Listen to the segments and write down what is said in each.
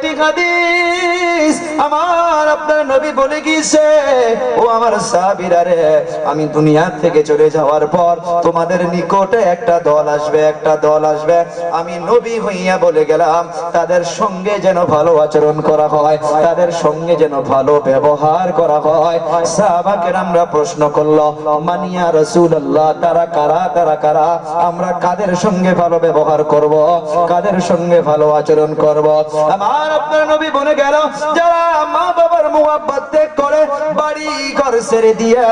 একটি হাদিস আমার আপনার নবী বলে গিয়েছে, ও আমার সাহাবীরা রে, আমি দুনিয়া থেকে চলে যাওয়ার পর তোমাদের নিকটে একটা দল আসবে, একটা দল আসবে, আমি নবী হইয়া বলে গেলাম তাদের সঙ্গে যেন ভালো আচরণ করা হয়, তাদের সঙ্গে যেন ভালো ব্যবহার করা হয়। সাহাবা কেরামরা প্রশ্ন করলো, মানিয়া রাসূলুল্লাহ, তারা কারা, তারা কারা? আমরা কাদের সঙ্গে ভালো ব্যবহার করব, কাদের সঙ্গে ভালো আচরণ করব? আমার আপনার নবী বলে গেল, যারা মা বাবার মুহাব্বত ত্যাগ করে বাড়ি ঘর ছেড়ে দিয়া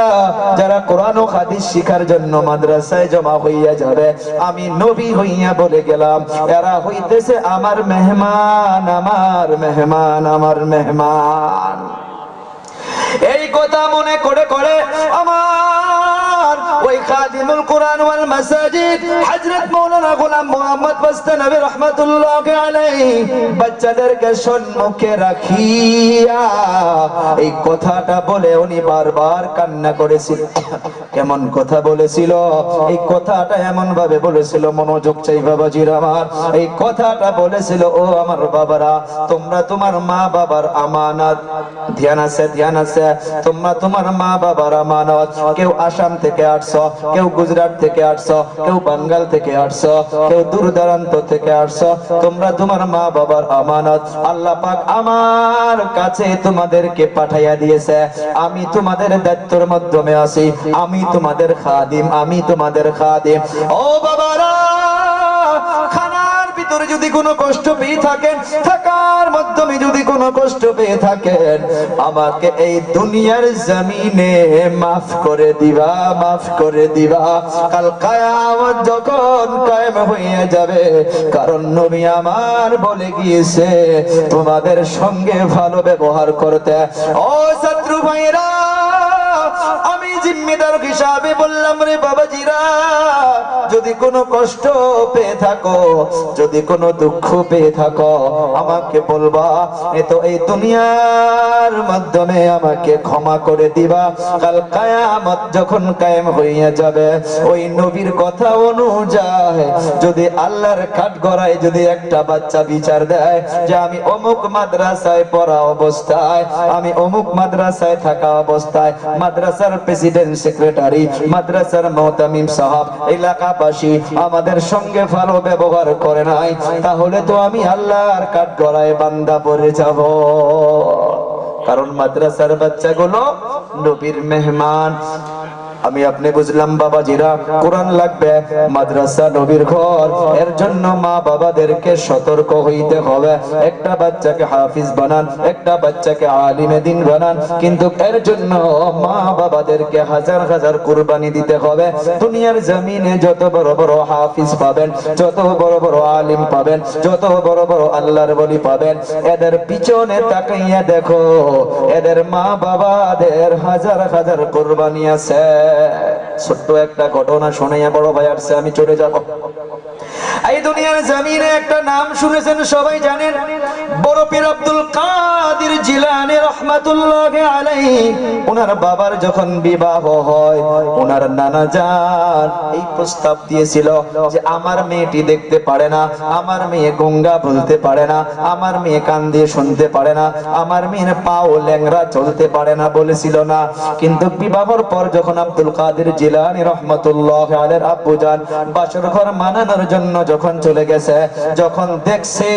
যারা কোরআন ও হাদিস শিখার জন্য মাদ্রাসায় জমা হইয়া যাবে, আমি নবী হইয়া বলে গেলাম এরা হইতেছে আমার মেহমান, আমার মেহমান, আমার মেহমান। এই কথা মনে করে করে আমার ওই খাদিমুল কোরআন ওয়াল মাসাজিদ হযরত মাওলানা গোলাম মোহাম্মদ বাস্তানবী রাহমাতুল্লাহি আলাইহি বাচ্চাদেরকে সম্মুখে রাখিয়া এই কথাটা বলে উনি বারবার কান্না করেছিল। কেমন কথা বলেছিল? এই কথাটা এমন ভাবে বলেছিল, মনোযোগ চাই বাবাজির আমার, এই কথাটা বলেছিল, ও আমার বাবারা, তোমরা তোমার মা বাবার আমানত, ধ্যান আছে, ধ্যান আছে, তোমরা তোমার মা বাবার আমানত, কেউ আসাম থেকে আসছো, কেউ গুজরাট থেকে আসছো, কেউ বাঙ্গাল থেকে আসছো, কেউ দূর দূরান্ত থেকে আসছো, তোমরা তোমার মা বাবার আমানত আল্লাহ পাক আমার কাছে তোমাদেরকে পাঠাইয়া দিয়েছে। আমি তোমাদের দায়িত্বের মাধ্যমে আছি, আমি তোমাদের খাদিম, আমি তোমাদের খাদিম। ও বাবারা, খানার ভিতরে যদি কোনো কষ্ট পেয়ে থাকেন, থাকার মাধ্যমে যদি কোনো কষ্ট পেয়ে থাকেন, আমাকে এই দুনিয়ার জমিনে মাফ করে দিবা, মাফ করে দিবা। কাল কিয়ামত যখন কায়েম হয়ে যাবে, কারণ নবী আমার বলে গিয়েছে তোমাদের সঙ্গে ভালো ব্যবহার করতে। ও শত্রু ভাইরা, আমি জিম্মেদার হিসাবে বললাম রে বাবাজিরা, যদি কোনো কষ্ট পেয়ে থাকো, যদি কোনো দুঃখ পেয়ে থাকো, আমাকে বলবা, এ তো এই দুনিয়ার মাধ্যমে আমাকে ক্ষমা করে দিবা। কাল কিয়ামত যখন কায়েম হইয়া যাবে, ওই নবীর কথা অনুযায়ী যদি আল্লাহর কাঠগড়ায় যদি একটা বাচ্চা বিচার দেয় যে আমি অমুক মাদ্রাসায় পড়া অবস্থায়, আমি অমুক মাদ্রাসায় থাকা অবস্থায় মাদ্রাসার প্রেসিডেন্ট, সেক্রেটারি, মাদ্রাসার মুহতামিম সাহেব, এলাকাবাসী আমাদের সঙ্গে ভালো ব্যবহার করে নাই, তাহলে তো আমি আল্লাহর কাঠগড়ায় বান্দা পড়ে যাব। কারণ মাদ্রাসার বাচ্চাগুলো নবীর মেহমান। আমি আপনি বুঝলাম বাবাজিরা, কোরআন লাগবে, মাদ্রাসা নবীর ঘর, এর জন্য মা বাবাদেরকে সতর্ক হইতে হবে। একটা বাচ্চাকে হাফিজ বানান, একটা বাচ্চাকে আলিমে দ্বীন বানান, কিন্তু এর জন্য মা বাবাদেরকে হাজার হাজার কুরবানি দিতে হবে। দুনিয়ার জমিনে যত বড় বড় হাফিজ পাবেন, যত বড় বড় আলিম পাবেন, যত বড় বড় আল্লাহর ওলি পাবেন, এদের পিছনে তাকাইয়া দেখো, এদের মা বাবাদের হাজার হাজার কুরবানি আছে। ছোট্ট একটা ঘটনা শোনাইয়া বড় ভাই আসছে, আমি চলে যাব। এই দুনিয়ার জমিনে একটা নাম শুনেছেন, সবাই জানেন, বড় পীর আব্দুল কাদের জিলানী রাহমাতুল্লাহি আলাইহি। ওনার বাবার যখন বিবাহ হয়, ওনার নানা জান এই প্রস্তাব দিয়েছিল যে আমার মেয়েটি দেখতে পারে না, আমার মেয়ে গঙ্গা বলতে পারে না, আমার মেয়ে কান দিয়ে শুনতে পারে না, আমার মেয়ের পাও ল্যাংড়া চলতে পারে না বলেছিল না। কিন্তু বিবাহর পর যখন আব্দুল কাদের জিলানী রাহমাতুল্লাহি আলাইহির আব্বু জান বাসর ঘর মানানোর জন্য যখন চলে গেছে, যখন দেখছে,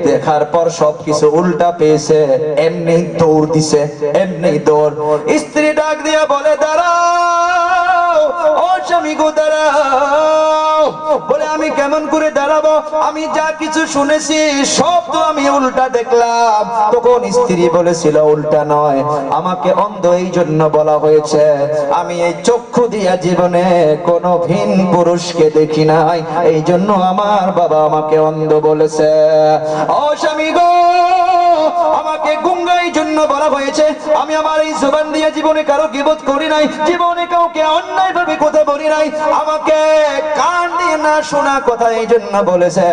দেখার পর সবকিছু উল্টা পেয়েছে, এমনি দৌড় দিছে, এমনি দৌড়। স্ত্রী ডাক দিয়া বলে, দাঁড়াও ও স্বামী গো, দাঁড়াও। বলে আমি কেমন করে দাঁড়াবো, আমি যা কিছু শুনেছি সব তো আমি উল্টা দেখলাম। তখন স্ত্রী বলেছিল, উল্টা নয়, আমাকে অন্ধ এই জন্য বলা হয়েছে, আমি এই চক্ষু দিয়া জীবনে কোনো ভিন পুরুষকে দেখি নাই, এই জন্য আমার বাবা আমাকে অন্ধ বলেছে। ও স্বামী গো, আমাকে গুঙ্গা এই জন্য বলা হয়েছে, আমি আমার এই জবান দিয়ে জীবনে কারো গীবত করি নাই, জীবনে কাউকে অন্যায় ভাবে কথা বলি নাই, আমাকে কান দিয়ে না শোনা কথা এই জন্য বলেছে,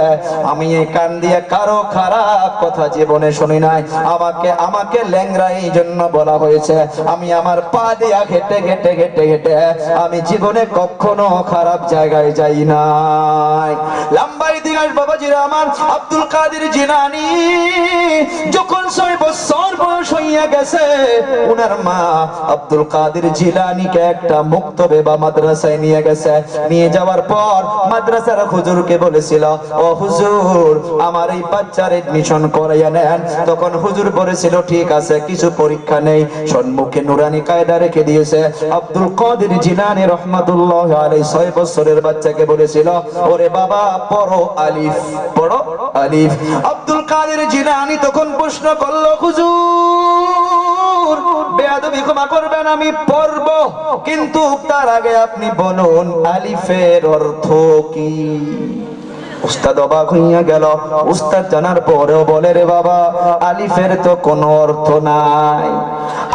আমি এই কান দিয়ে কারো খারাপ কথা জীবনে শুনি নাই, আমাকে ল্যাংড়া এই জন্য বলা হয়েছে, আমি আমার পা দিয়া হেঁটে হেঁটে হেঁটে হেঁটে আমি জীবনে কখনো খারাপ জায়গায় যাই নাই। লম্বা ইতিহাস বাবাজিরা আমার। আব্দুল কাদের জিলানী যখন 6 বছর বয়স হইয়া গেছে, উনার মা আব্দুল কাদের জিলানীকে একটা মুক্তবে বা মাদ্রাসায় নিয়ে গেছে। নিয়ে যাওয়ার পর মাদ্রাসার হুজুরকে বলেছিল, ও হুজুর, আমার এই বাচ্চার এডমিশন করাইয়া নেন। তখন হুজুর বলেছিল, ঠিক আছে, কিছু পরীক্ষা নেই। সম্মুখে নুরানি কায়দা রেখে দিয়েছে। আব্দুল কাদের জিলানী রহমাতুল্লাহ আলাইহি 6 বছরের বাচ্চাকে বলেছিল, ওরে বাবা, পড়ো আলিফ, পড়ো আলিফ। আব্দুল কাদের জিলানী তখন প্রশ্ন করলো, হুজুর বেয়াদবি ক্ষমা করবেন, আমি পড়ব, কিন্তু তার আগে আপনি বলুন আলিফের অর্থ কি? উস্তাদ অবাক হইয়া গেল। উস্তাদ জানার পরেও বলে, রে বাবা, আলিফের তো কোনো অর্থ নাই।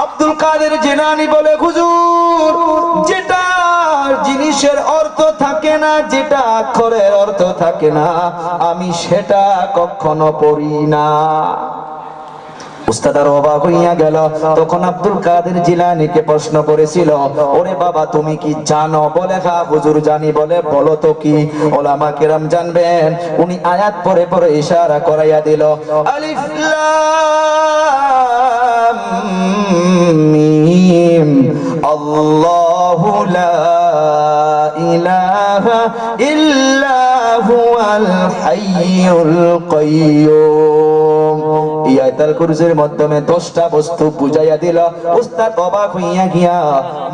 আব্দুল কাদের জিলানী বলে, হুজুর, যেটা জিনিসের অর্থ থাকে না, যেটা অক্ষরের অর্থ থাকে না, আমি সেটা কখনো পড়ি না। উস্তাদ আর অবাক হইয়া গেল। তখন আব্দুল কাদের জিলানীকে প্রশ্ন করেছিল, ওরে বাবা, তুমি কি জানো? বলে, হ্যাঁ হুজুর জানি। বলে, বলো তো কি? ওলামা কেরাম জানবেন। উনি আয়াত পড়ে পড়ে ইশারা করাইয়া দিল, আলিফ লাম মিম আল্লাহু লা ইলাহা ইল্লা হুয়াল হাইয়ুল কাইয়্যুম। এই আয়াতুল কুরসির মাধ্যমে 10টা বস্তু বুঝাইয়া দিল। উস্তাদ অবাক হইয়া গিয়া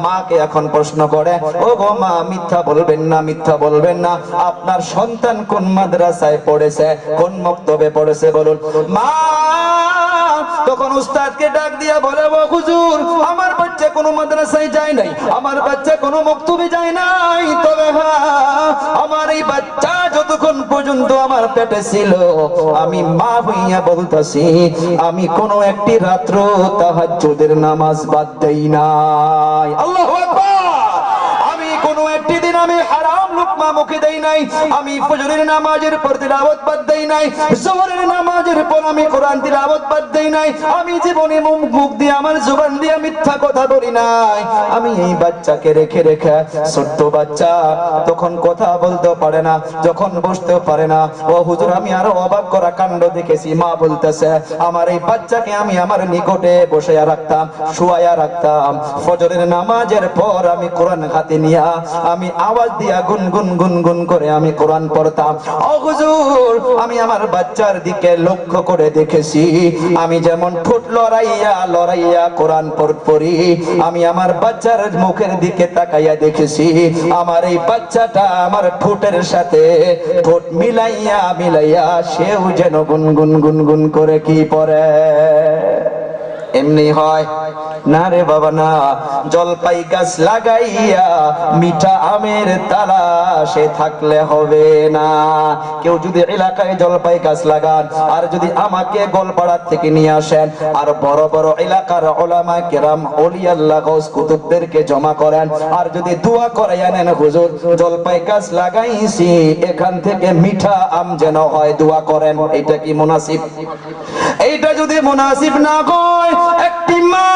মাকে এখন প্রশ্ন করে, ও গো মা, মিথ্যা বলবেন না, মিথ্যা বলবেন না, আপনার সন্তান কোন মাদ্রাসায় পড়েছে, কোন মক্তবে পড়েছে বলুন। মা তখন উস্তাদকে ডাক দিয়া বলে, ও হুজুর, আমার বাচ্চা কোনো মাদ্রাসায় যায় নাই, আমার বাচ্চা কোনো মক্তবে যায় নাই, তবে হ্যাঁ, আমার এই বাচ্চা যতক্ষণ পর্যন্ত আমার পেটে ছিল, আমি মা হইয়া বলতাছি, আমি কোনো একটি রাত্র তাহাজ্জুদের নামাজ বাদ দেই নাই। আল্লাহু আকবার। আমি কোনো একটি দিন আমি হারাম লুকমা মুখে দেই নাই। আমি ফজরের নামাজের পর তিলাওয়াত বাদ দেই নাই, জোহরের নামাজের পর আমি কোরআন তিলাওয়াত বাদ দেই নাই। আমি জীবনে মুখ দিয়ে, আমার জবান দিয়ে মিথ্যা কথা বলি নাই। আমি এই বাচ্চাকে রেখে রেখে, ছোট্ট বাচ্চা তখন কথা বলতে পারে না, যখন বসতেও পারে না। ও হুজুর, আমি আরো অবাক করা কাণ্ড দেখেছি। মা বলতেছে, আমার এই বাচ্চাকে আমি আমার নিকটে বসাইয়া রাখতাম, শুয়াইয়া রাখতাম। ফজরের নামাজের পর আমি কোরআন হাতে নিয়া আমি আওয়াজ দিয়া গুনগুন গুনগুন করে আমি কোরআন পড়তাম। ও হুজুর, আমি আমার বাচ্চার দিকে লক্ষ্য করে দেখেছি, আমি যেমন ঠোঁট লড়াইয়া লড়াইয়া কোরআন পড়ি, আমি আমার বাচ্চার মুখের দিকে তাকাইয়া দেখেছি, আমার এই বাচ্চাটা আমার ঠোঁটের সাথে ঠোঁট মিলাইয়া মিলাইয়া সেও যেন গুনগুন গুনগুন করে কি পড়ে। এমনি হয় না রে বাবা, না। জলপাই গাছ লাগাইয়া মিঠা আমের তালাশে থাকলে হবে না। কেউ যদি এলাকায় জলপাই গাছ লাগান, আর যদি আমাকে গোলপাড়ার থেকে নিয়ে আসেন, আর বড় বড় এলাকার উলামা কেরাম ওলি আল্লাহ গাউস কুতুবদেরকে জমা করেন, আর যদি দোয়া করাইয়া নেন, হুজুর জলপাই গাছ লাগাইছি, এখান থেকে মিঠা আম যেন হয়, দোয়া করেন, এটা কি মুনাসিব? এইটা যদি মুনাসিব না হয়, একটি মা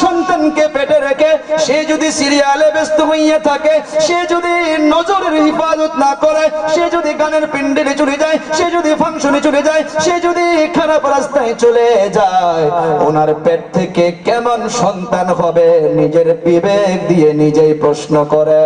সন্তানকে পেটে রেখে সে যদি সিরিয়ালে ব্যস্ত হইয়া থাকে, সে যদি নজরের হিফাজত না করে, সে যদি গানের পিন্ডেলে চলে যায়, সে যদি ফাংশনে চলে যায়, সে যদি খারাপ রাস্তায় চলে যায়, ওনার পেট থেকে কেমন সন্তান হবে, নিজের বিবেক দিয়ে নিজেই প্রশ্ন করে।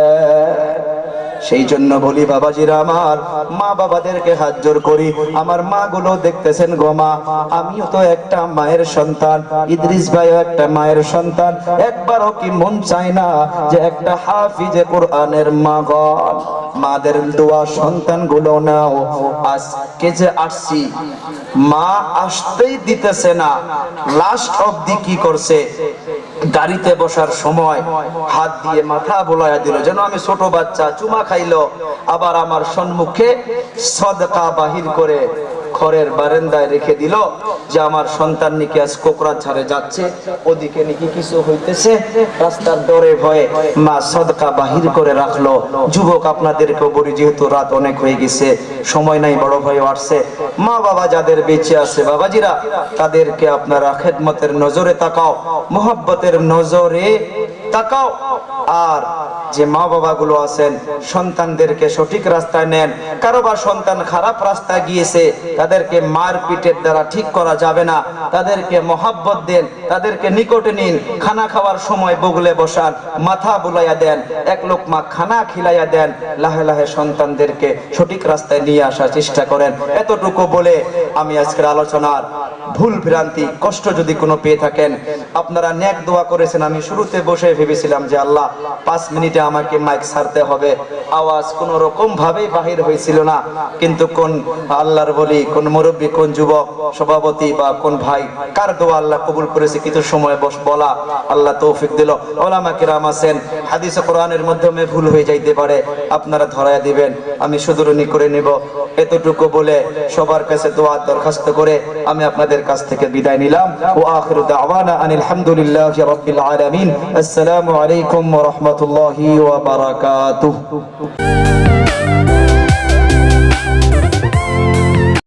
সেই জন্য বলি বাবাজিরা আমার, মা বাবাদেরকে হাত জোর করি। আমার মা গুলো দেখতেছেন গো মা, আমিও তো একটা মায়ের সন্তান, ইদ্রিস ভাইও একটা মায়ের সন্তান। একবারও কি মন চায় না যে একটা হাফিজে কোরআনের মা গল, মাদের দোয়া সন্তান গুলো নাও। আজকে যে আসছি, মা আসতেই দিতেছে না, লাস্ট অবধি কি করছে, গাড়িতে বসার সময় হাত দিয়ে মাথা বোলাইয়া দিল, যেন আমি ছোট বাচ্চা, চুমা খাইলো। আবার আমার সম্মুখে সদকা বাহির করে ঘরের বারান্দায় রেখে দিল, যে আমার সন্তান নাকি আজ কোকরাঝাড়ে যাচ্ছে, ওদিকে নাকি কিছু হইতেছে, রাস্তার ডরে ভয়ে মা সদকা বাহির করে রাখলো। যুবক আপনাদেরকে বলি, যেহেতু রাত অনেক হয়ে গেছে, সময় নাই, বড় ভাই আসছে, মা বাবা যাদের বেঁচে আছে বাবাজিরা, তাদেরকে আপনারা খেদমতের নজরে তাকাও, মোহাব্বতের নজরে তাকাও। আর যে মা বাবাগুলো আছেন সন্তানদেরকে সঠিক রাস্তায় নেন। কারোবার সন্তান খারাপ রাস্তায় গিয়েছে, তাদেরকে মারপিটের দ্বারা ঠিক করা যাবে না, তাদেরকে মহাব্বত দেন, তাদেরকে নিকটে নিন, খানা খাওয়ার সময় বগলে বসান, মাথা বুলাইয়া দেন, এক লোকমা খানা খিলাইয়া দেন, লাহে লাহে সন্তানদেরকে সঠিক রাস্তায় নিয়ে আসার চেষ্টা করেন। এতটুকু বলে আমি আজকের আলোচনার ভুল ভ্রান্তি কষ্ট যদি কোনো পেয়ে থাকেন, আপনারা নেক দোয়া করেছেন। আমি শুরুতে বসে ভেবেছিলাম যে আল্লাহ 5 মিনিটে আমাকে মাইক ছাড়তে হবে, আওয়াজ কোন রকম ভাবেই বাহির হয়েছিল না, কিন্তু কোন আল্লাহর বলি, কোন মুরব্বী, কোন যুবক সভাপতি বা কোন ভাই কার দোয়া আল্লাহ কবুল করেছে কিছু সময় বলা আল্লাহ তৌফিক দিল। ওলামা কিরাম আছেন, হাদিস ও কোরআনের মাধ্যমে ভুল হয়ে যাইতে পারে, আপনারা ধরায়া দিবেন, আমি শুধরুনি করে নেব। এতটুকু বলে সবার কাছে দোয়া দরখাস্ত করে আমি আপনাদের কাছ থেকে বিদায় নিলাম। ওয়া আখিরু দাওয়ানা আনিল হামদুলিল্লাহি রাব্বিল আলামিন। আসসালামু আলাইকুম ওয়া রাহমাতুল্লাহি ওয়া বারাকাতুহু।